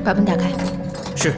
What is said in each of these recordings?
把门打开。是。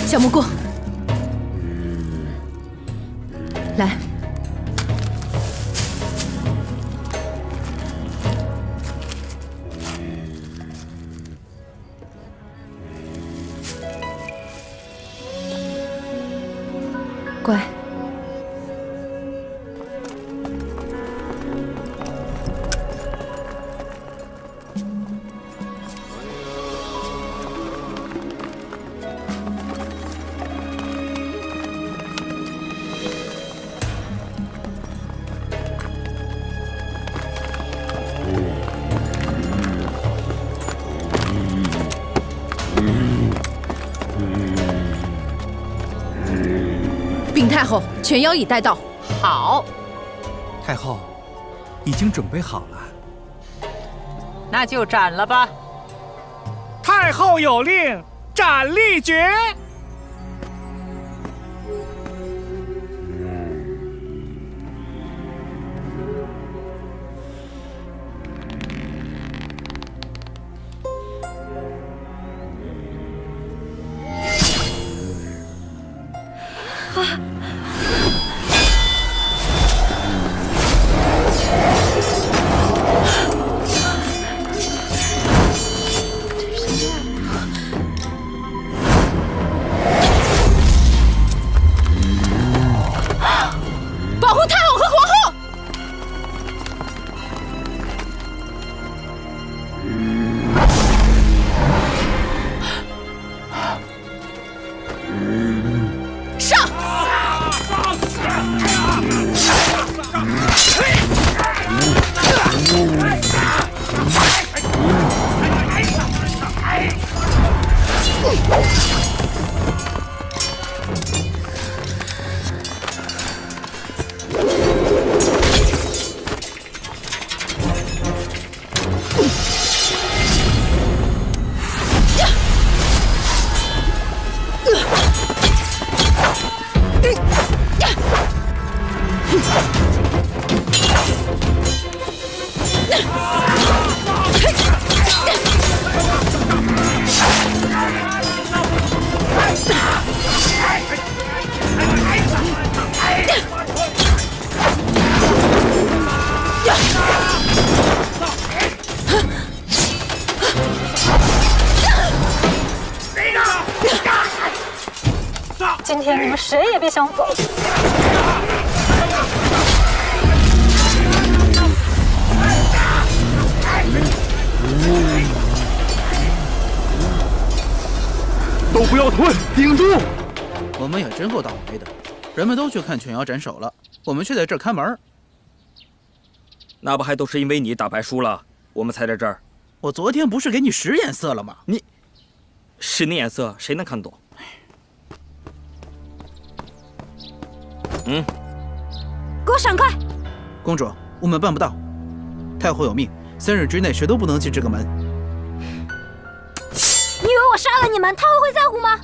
小蘑菇，来。乖。禀太后，犬妖已带到。好，太后，已经准备好了。那就斩了吧。太后有令，斩立决。保护太后和皇后！上！今天你们谁也别想走！都不要退，顶住！我们也真够倒霉的，人们都去看犬妖斩首了，我们却在这儿看门。那不还都是因为你打牌输了，我们才在这儿。我昨天不是给你使眼色了吗？你使那眼色，谁能看懂？给我闪开！公主，我们办不到。太后有命，3日之内谁都不能进这个门。你以为我杀了你们，太后会在乎吗？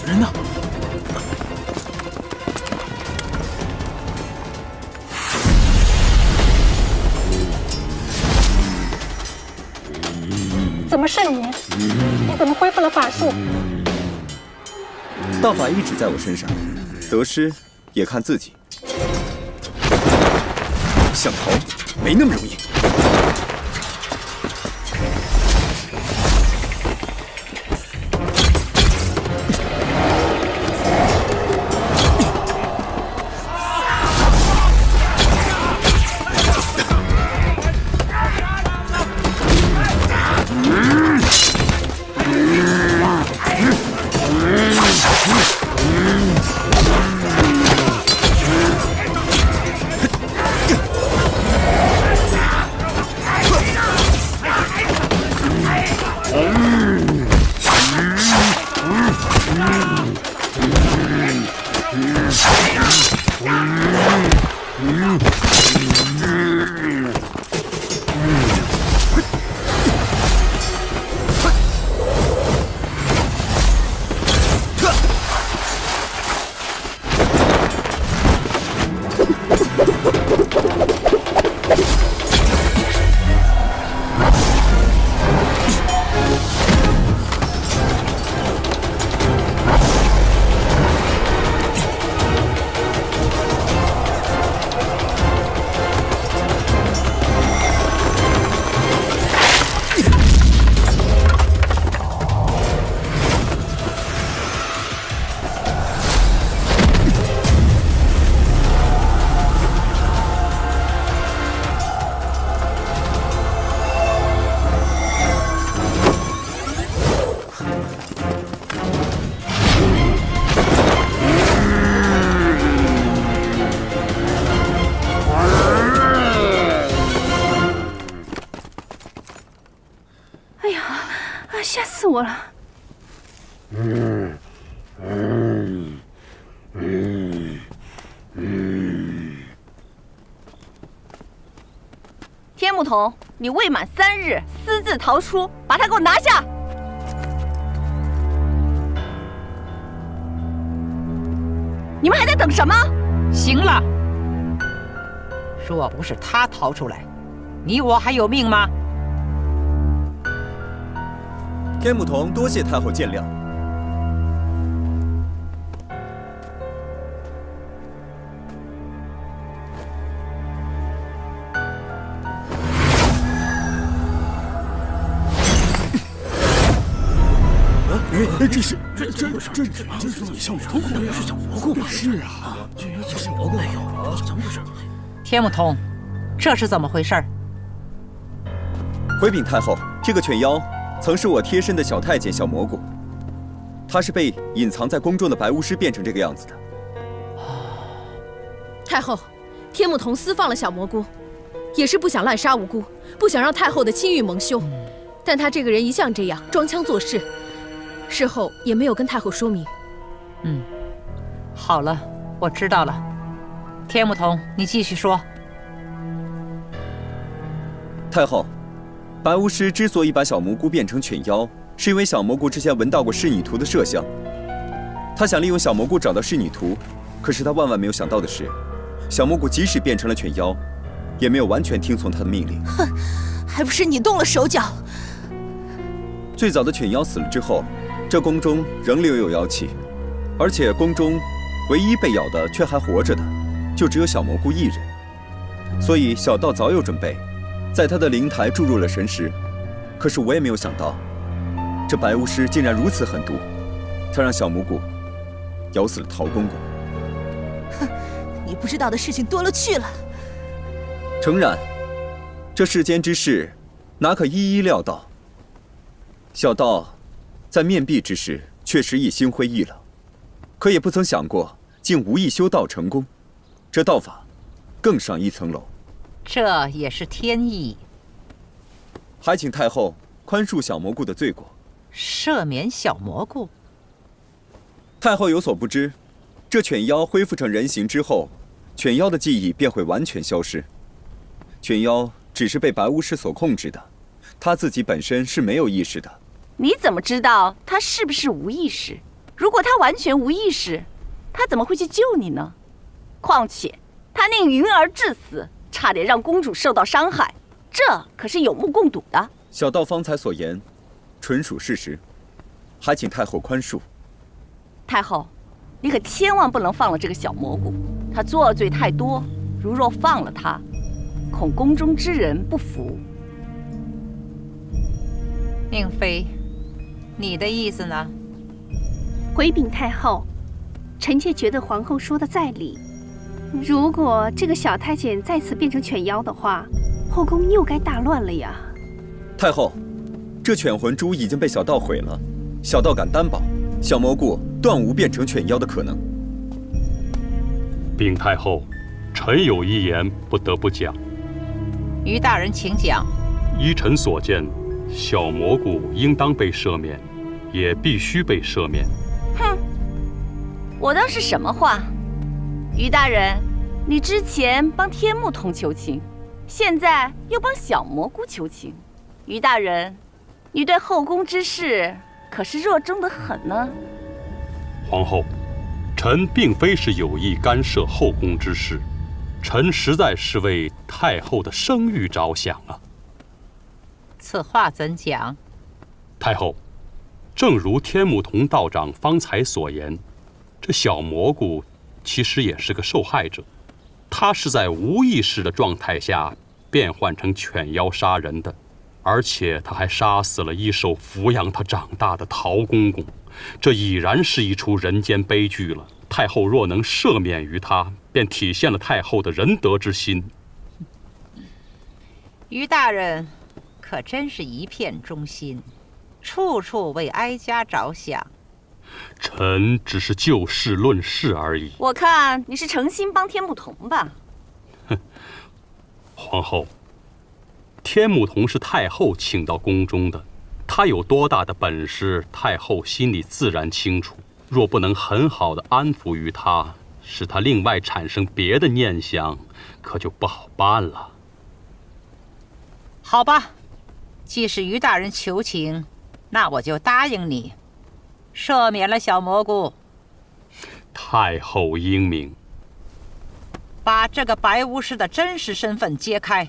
人呢？怎么是你？你怎么恢复了法术？道法一直在我身上，得失也看自己。想逃没那么容易。吓死我了！天木童，你未满3日私自逃出，把他给我拿下！你们还在等什么？行了，若不是他逃出来，你我还有命吗？天木童多谢太后见谅。这是小蘑菇，是小蘑菇吗？是啊，这小蘑菇。哎呦，怎么回事？天木童，这是怎么回事？回禀太后，这个犬妖曾是我贴身的小太监小蘑菇，他是被隐藏在宫中的白巫师变成这个样子的。太后，天木童私放了小蘑菇，也是不想滥杀无辜，不想让太后的清誉蒙羞。但他这个人一向这样装腔作势，事后也没有跟太后说明。好了，我知道了。天木童，你继续说。太后，白巫师之所以把小蘑菇变成犬妖，是因为小蘑菇之前闻到过仕女图的麝香，他想利用小蘑菇找到仕女图。可是他万万没有想到的是，小蘑菇即使变成了犬妖，也没有完全听从他的命令。哼，还不是你动了手脚。最早的犬妖死了之后，这宫中仍留有妖气，而且宫中唯一被咬的却还活着的，就只有小蘑菇一人。所以小道早有准备，在他的灵台注入了神石。可是我也没有想到，这白巫师竟然如此狠毒，他让小蘑菇咬死了陶公公。哼，你不知道的事情多了去了。诚然，这世间之事，哪可一一料到？小道在面壁之时，确实一心灰意了，可也不曾想过，竟无意修道成功，这道法更上一层楼。这也是天意。还请太后宽恕小蘑菇的罪过。赦免小蘑菇？太后有所不知，这犬妖恢复成人形之后，犬妖的记忆便会完全消失。犬妖只是被白巫师所控制的，他自己本身是没有意识的。你怎么知道他是不是无意识？如果他完全无意识，他怎么会去救你呢？况且他令云儿致死，差点让公主受到伤害，这可是有目共睹的。小道方才所言，纯属事实，还请太后宽恕。太后，你可千万不能放了这个小蘑菇，他作罪太多，如若放了他，恐宫中之人不服。宁妃，你的意思呢？回禀太后，臣妾觉得皇后说的在理。如果这个小太监再次变成犬妖的话，后宫又该大乱了呀。太后，这犬魂珠已经被小道毁了，小道敢担保，小蘑菇断无变成犬妖的可能。禀太后，臣有一言不得不讲。于大人请讲。依臣所见，小蘑菇应当被赦免，也必须被赦免。哼，我当是什么话？于大人，你之前帮天目童求情，现在又帮小蘑菇求情，于大人，你对后宫之事可是热衷得很呢。皇后，臣并非是有意干涉后宫之事，臣实在是为太后的声誉着想啊。此话怎讲？太后，正如天目童道长方才所言，这小蘑菇其实也是个受害者，他是在无意识的状态下变换成犬妖杀人的，而且他还杀死了一手抚养他长大的陶公公，这已然是一出人间悲剧了。太后若能赦免于他，便体现了太后的仁德之心。于大人可真是一片忠心，处处为哀家着想。臣只是就事论事而已。我看你是诚心帮天目童吧？皇后，天目童是太后请到宫中的，他有多大的本事，太后心里自然清楚。若不能很好的安抚于他，使他另外产生别的念想，可就不好办了。好吧，既是于大人求情，那我就答应你，赦免了小蘑菇。太后英明，把这个白巫师的真实身份揭开。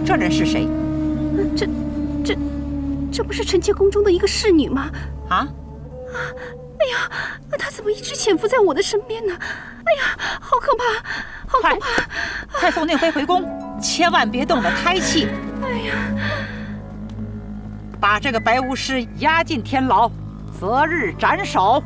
这人是谁？这不是臣妾宫中的一个侍女吗？啊！哎呀，她怎么一直潜伏在我的身边呢？哎呀，好可怕，好可怕！快送令妃回宫，千万别动了胎气。哎呀，把这个白巫师押进天牢，择日斩首。